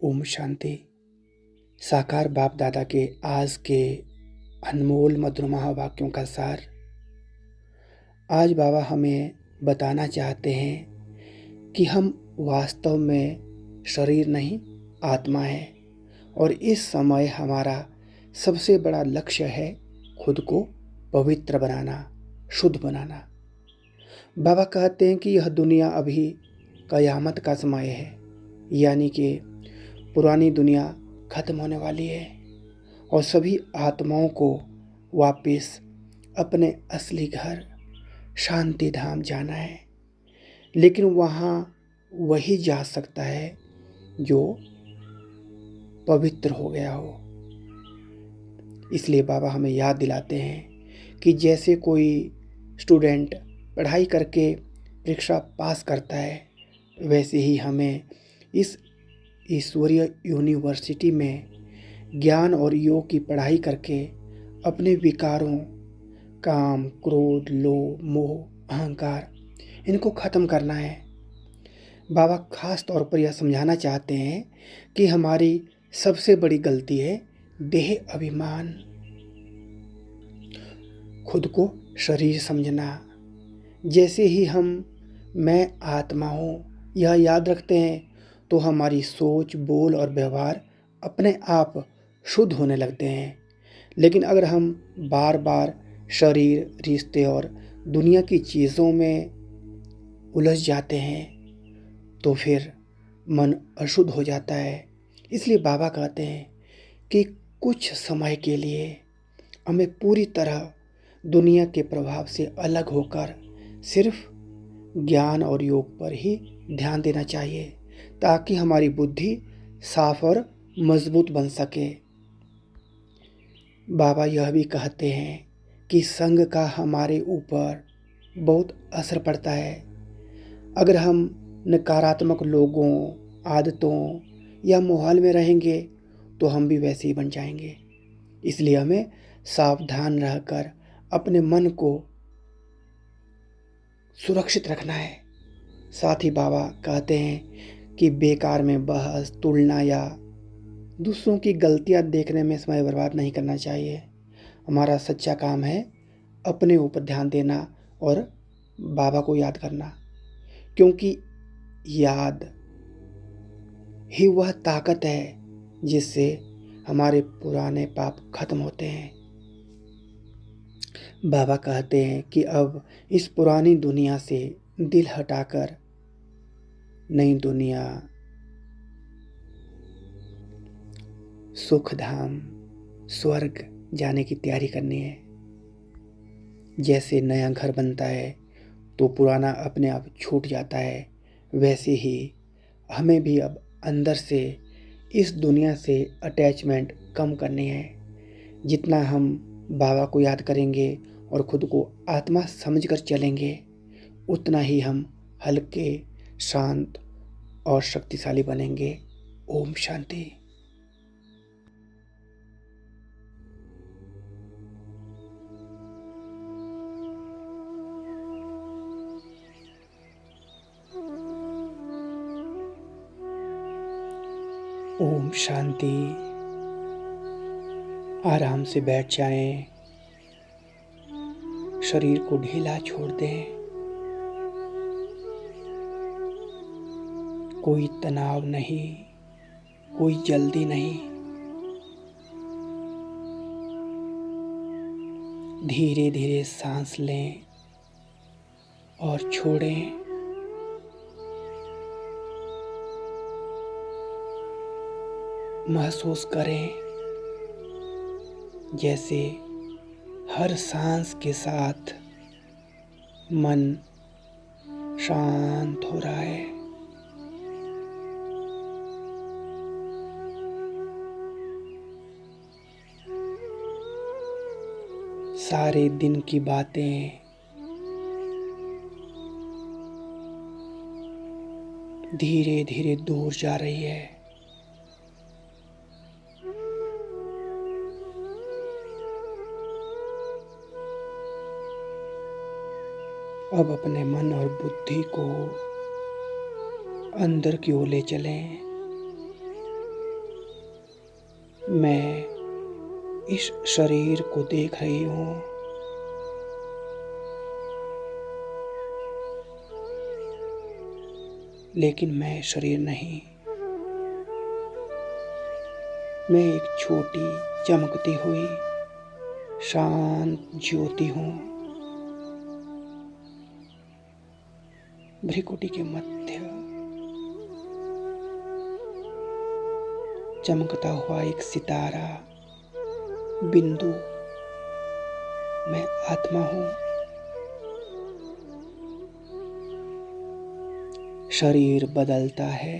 ओम शांति। साकार बाप दादा के आज के अनमोल मधुर वाक्यों का सार आज बाबा हमें बताना चाहते हैं कि हम वास्तव में शरीर नहीं आत्मा है और इस समय हमारा सबसे बड़ा लक्ष्य है खुद को पवित्र बनाना, शुद्ध बनाना। बाबा कहते हैं कि यह दुनिया अभी कयामत का समय है, यानी कि पुरानी दुनिया खत्म होने वाली है और सभी आत्माओं को वापस अपने असली घर शांति धाम जाना है। लेकिन वहाँ वही जा सकता है जो पवित्र हो गया हो। इसलिए बाबा हमें याद दिलाते हैं कि जैसे कोई स्टूडेंट पढ़ाई करके परीक्षा पास करता है, वैसे ही हमें इस ईश्वरीय यूनिवर्सिटी में ज्ञान और योग की पढ़ाई करके अपने विकारों, काम, क्रोध, लोभ, मोह, अहंकार, इनको ख़त्म करना है। बाबा खास तौर पर यह समझाना चाहते हैं कि हमारी सबसे बड़ी गलती है देह अभिमान, खुद को शरीर समझना। जैसे ही हम मैं आत्मा हूँ यह याद रखते हैं तो हमारी सोच, बोल और व्यवहार अपने आप शुद्ध होने लगते हैं। लेकिन अगर हम बार बार शरीर, रिश्ते और दुनिया की चीज़ों में उलझ जाते हैं तो फिर मन अशुद्ध हो जाता है। इसलिए बाबा कहते हैं कि कुछ समय के लिए हमें पूरी तरह दुनिया के प्रभाव से अलग होकर सिर्फ ज्ञान और योग पर ही ध्यान देना चाहिए, ताकि हमारी बुद्धि साफ और मजबूत बन सके। बाबा यह भी कहते हैं कि संग का हमारे ऊपर बहुत असर पड़ता है। अगर हम नकारात्मक लोगों, आदतों या माहौल में रहेंगे तो हम भी वैसे ही बन जाएंगे। इसलिए हमें सावधान रहकर अपने मन को सुरक्षित रखना है। साथ ही बाबा कहते हैं कि बेकार में बहस, तुलना या दूसरों की गलतियां देखने में समय बर्बाद नहीं करना चाहिए। हमारा सच्चा काम है अपने ऊपर ध्यान देना और बाबा को याद करना, क्योंकि याद ही वह ताकत है जिससे हमारे पुराने पाप खत्म होते हैं। बाबा कहते हैं कि अब इस पुरानी दुनिया से दिल हटाकर नई दुनिया, सुख धाम, स्वर्ग जाने की तैयारी करनी है। जैसे नया घर बनता है तो पुराना अपने आप छूट जाता है, वैसे ही हमें भी अब अंदर से इस दुनिया से अटैचमेंट कम करनी है। जितना हम बाबा को याद करेंगे और खुद को आत्मा समझकर चलेंगे, उतना ही हम हल्के, शांत और शक्तिशाली बनेंगे। ओम शांति। ओम शांति। आराम से बैठ जाएं, शरीर को ढीला छोड़ दें। कोई तनाव नहीं, कोई जल्दी नहीं। धीरे धीरे सांस लें और छोड़ें। महसूस करें जैसे हर सांस के साथ मन शांत हो रहा है। सारे दिन की बातें धीरे धीरे दूर जा रही है। अब अपने मन और बुद्धि को अंदर की ओर ले चलें। मैं इस शरीर को देख रही हूँ, लेकिन मैं शरीर नहीं। मैं एक छोटी चमकती हुई शांत ज्योति हूँ। भ्रिकुटी के मध्य चमकता हुआ एक सितारा बिंदु मैं आत्मा हूँ। शरीर बदलता है,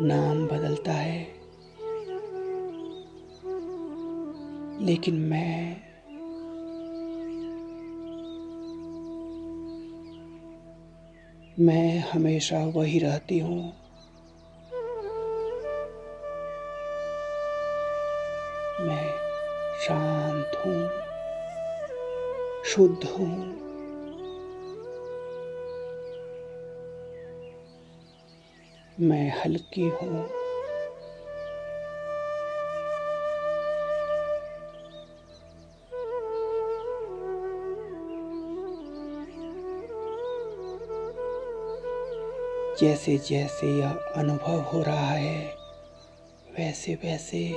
नाम बदलता है, लेकिन मैं हमेशा वही रहती हूँ। मैं शांत हूँ, शुद्ध हूँ। मैं हल्की हूँ। जैसे जैसे यह अनुभव हो रहा है, वैसे वैसे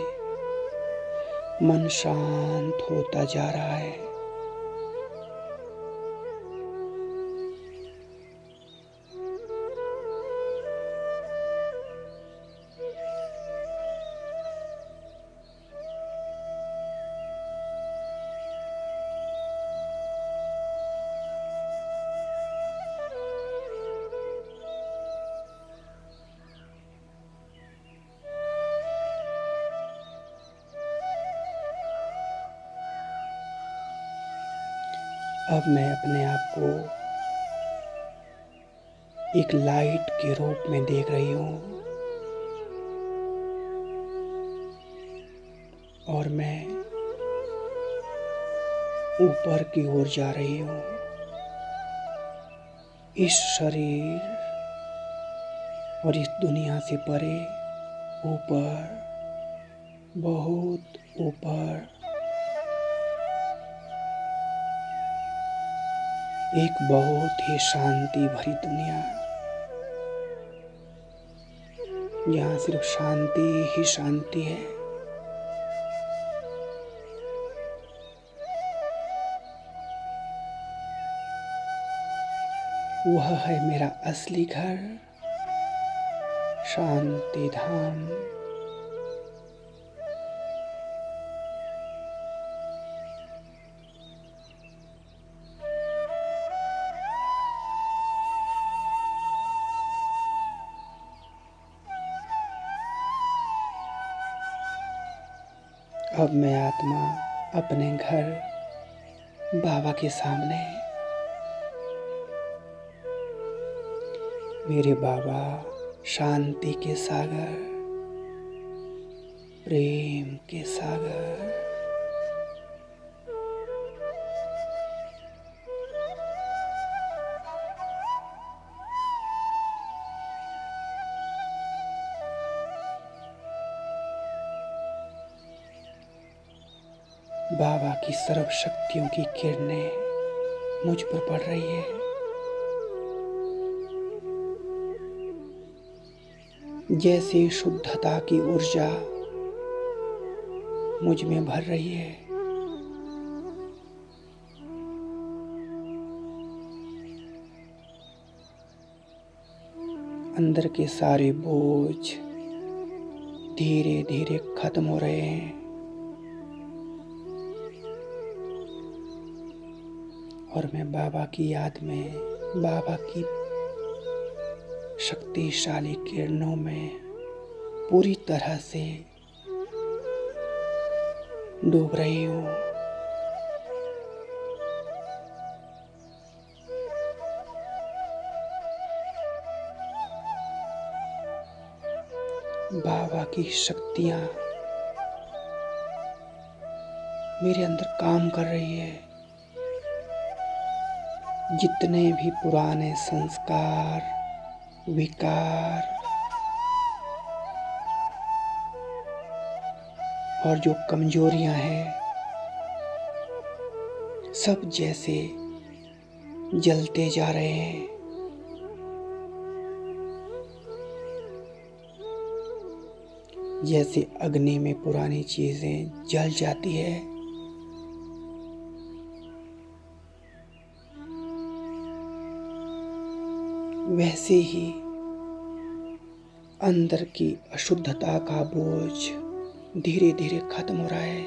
मन शांत होता जा रहा है। अब मैं अपने आप को एक लाइट के रूप में देख रही हूँ और मैं ऊपर की ओर जा रही हूँ। इस शरीर और इस दुनिया से परे, ऊपर, बहुत ऊपर, एक बहुत ही शांति भरी दुनिया, जहाँ सिर्फ शांति ही शांति है। वह है मेरा असली घर, शांति धाम। अब मैं आत्मा अपने घर बाबा के सामने। मेरे बाबा शांति के सागर, प्रेम के सागर, बाबा की सर्व शक्तियों की किरणें मुझ पर पड़ रही है। जैसे शुद्धता की ऊर्जा मुझ में भर रही है। अंदर के सारे बोझ धीरे धीरे खत्म हो रहे हैं और मैं बाबा की याद में, बाबा की शक्तिशाली किरणों में पूरी तरह से डूब रही हूँ। बाबा की शक्तियाँ मेरे अंदर काम कर रही है। जितने भी पुराने संस्कार, विकार, और जो कमजोरियां हैं सब जैसे जलते जा रहे हैं। जैसे अग्नि में पुरानी चीजें जल जाती है, वैसे ही अंदर की अशुद्धता का बोझ धीरे धीरे खत्म हो रहा है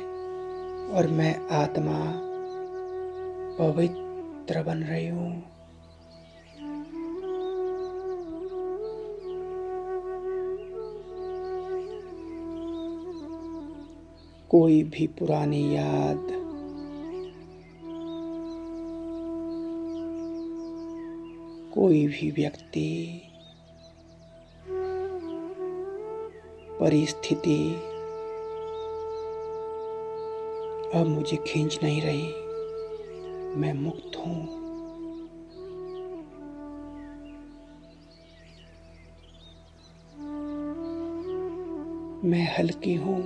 और मैं आत्मा पवित्र बन रही हूँ। कोई भी पुरानी याद कोई भी व्यक्ति परिस्थिति अब मुझे खींच नहीं रही। मैं मुक्त हूँ। मैं हल्की हूँ।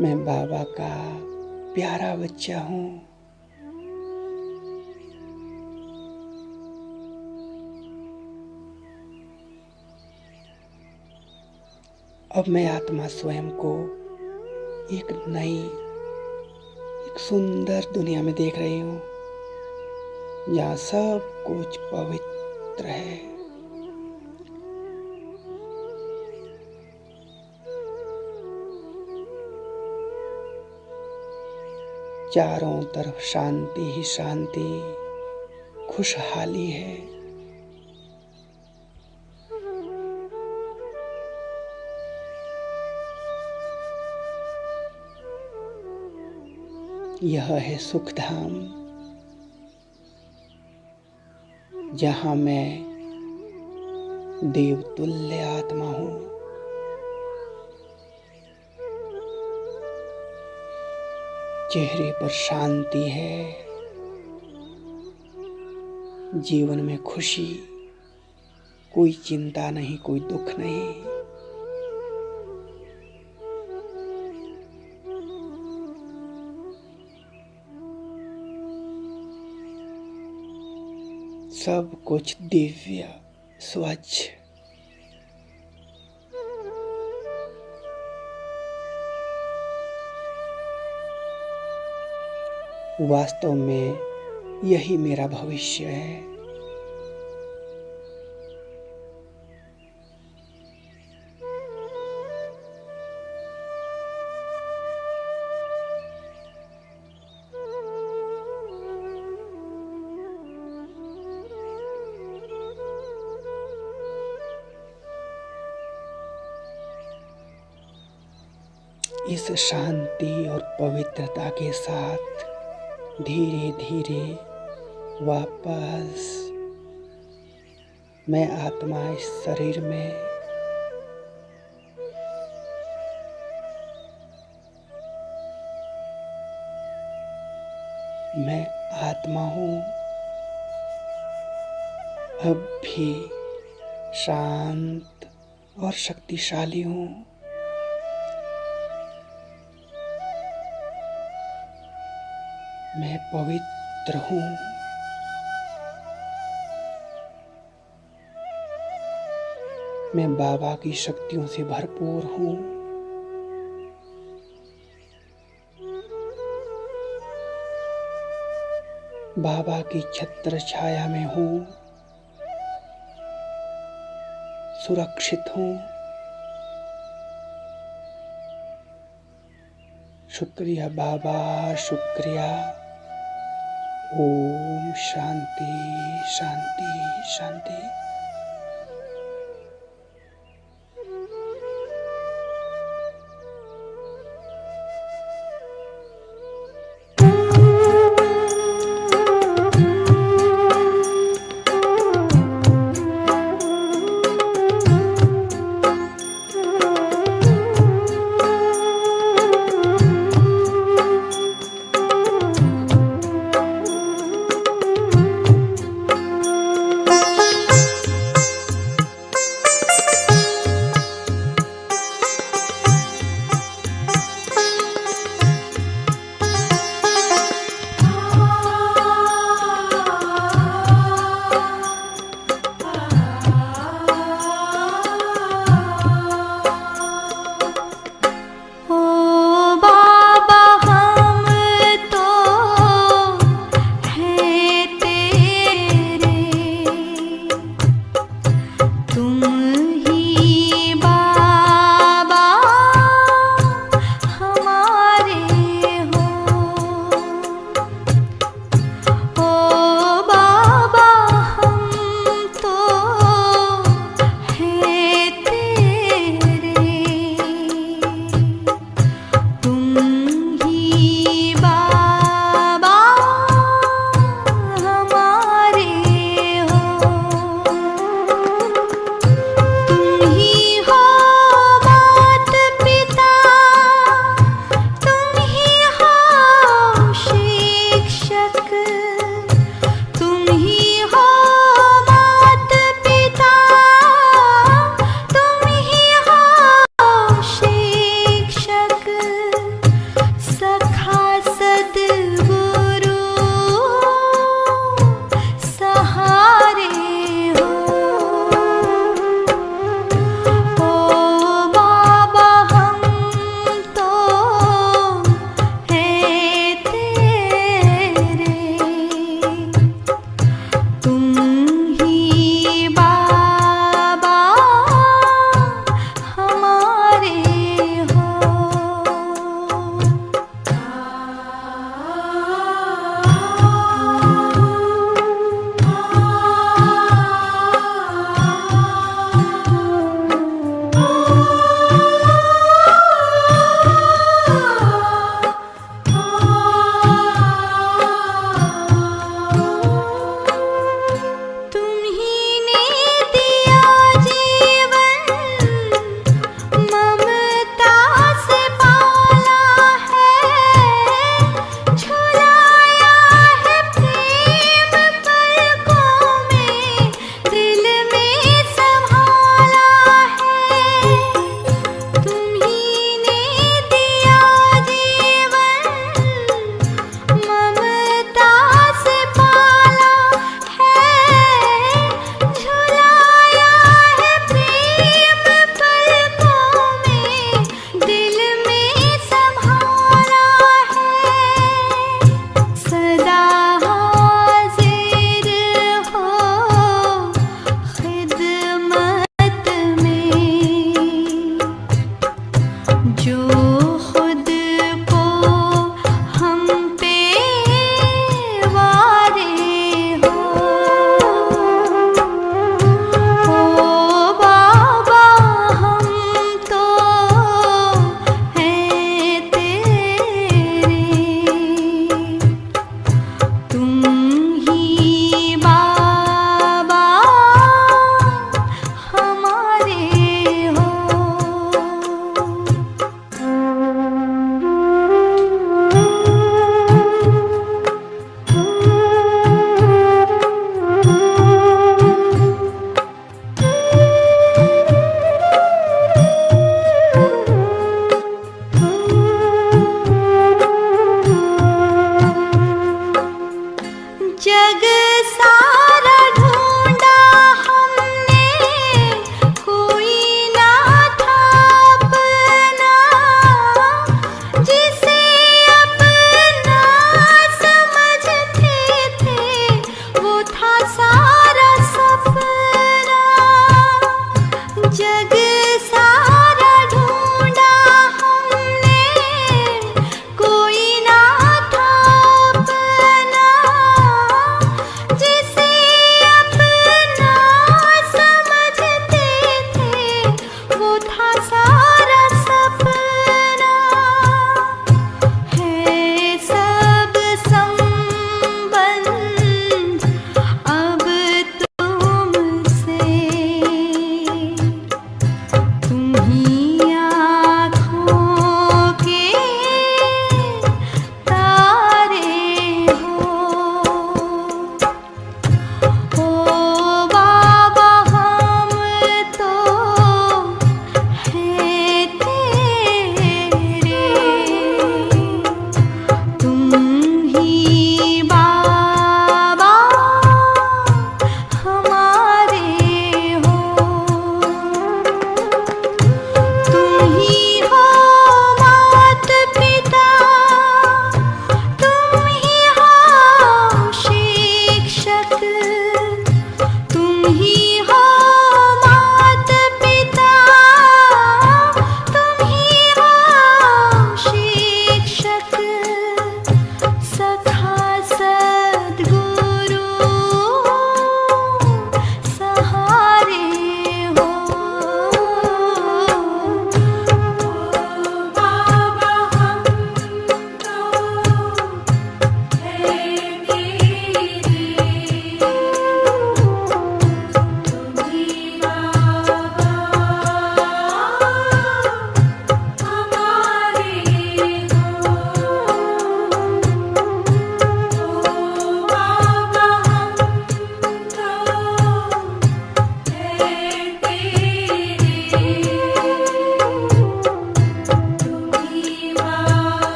मैं बाबा का प्यारा बच्चा हूँ। अब मैं आत्मा स्वयं को एक नई, एक सुंदर दुनिया में देख रही हूँ, जहाँ सब कुछ पवित्र है। चारों तरफ शांति ही शांति, खुशहाली है। यह है सुखधाम, जहाँ मैं देवतुल्य आत्मा हूँ। चेहरे पर शांति है, जीवन में खुशी, कोई चिंता नहीं, कोई दुख नहीं। सब कुछ दिव्य, स्वच्छ। वास्तव में यही मेरा भविष्य है। इस शांति और पवित्रता के साथ धीरे धीरे वापस मैं आत्मा इस शरीर में मैं आत्मा हूँ, अब भी शांत और शक्तिशाली हूँ। मैं पवित्र हूँ। मैं बाबा की शक्तियों से भरपूर हूँ। बाबा की छत्र छाया में हूँ, सुरक्षित हूँ। शुक्रिया बाबा, शुक्रिया। ओम शांति शांति शांति।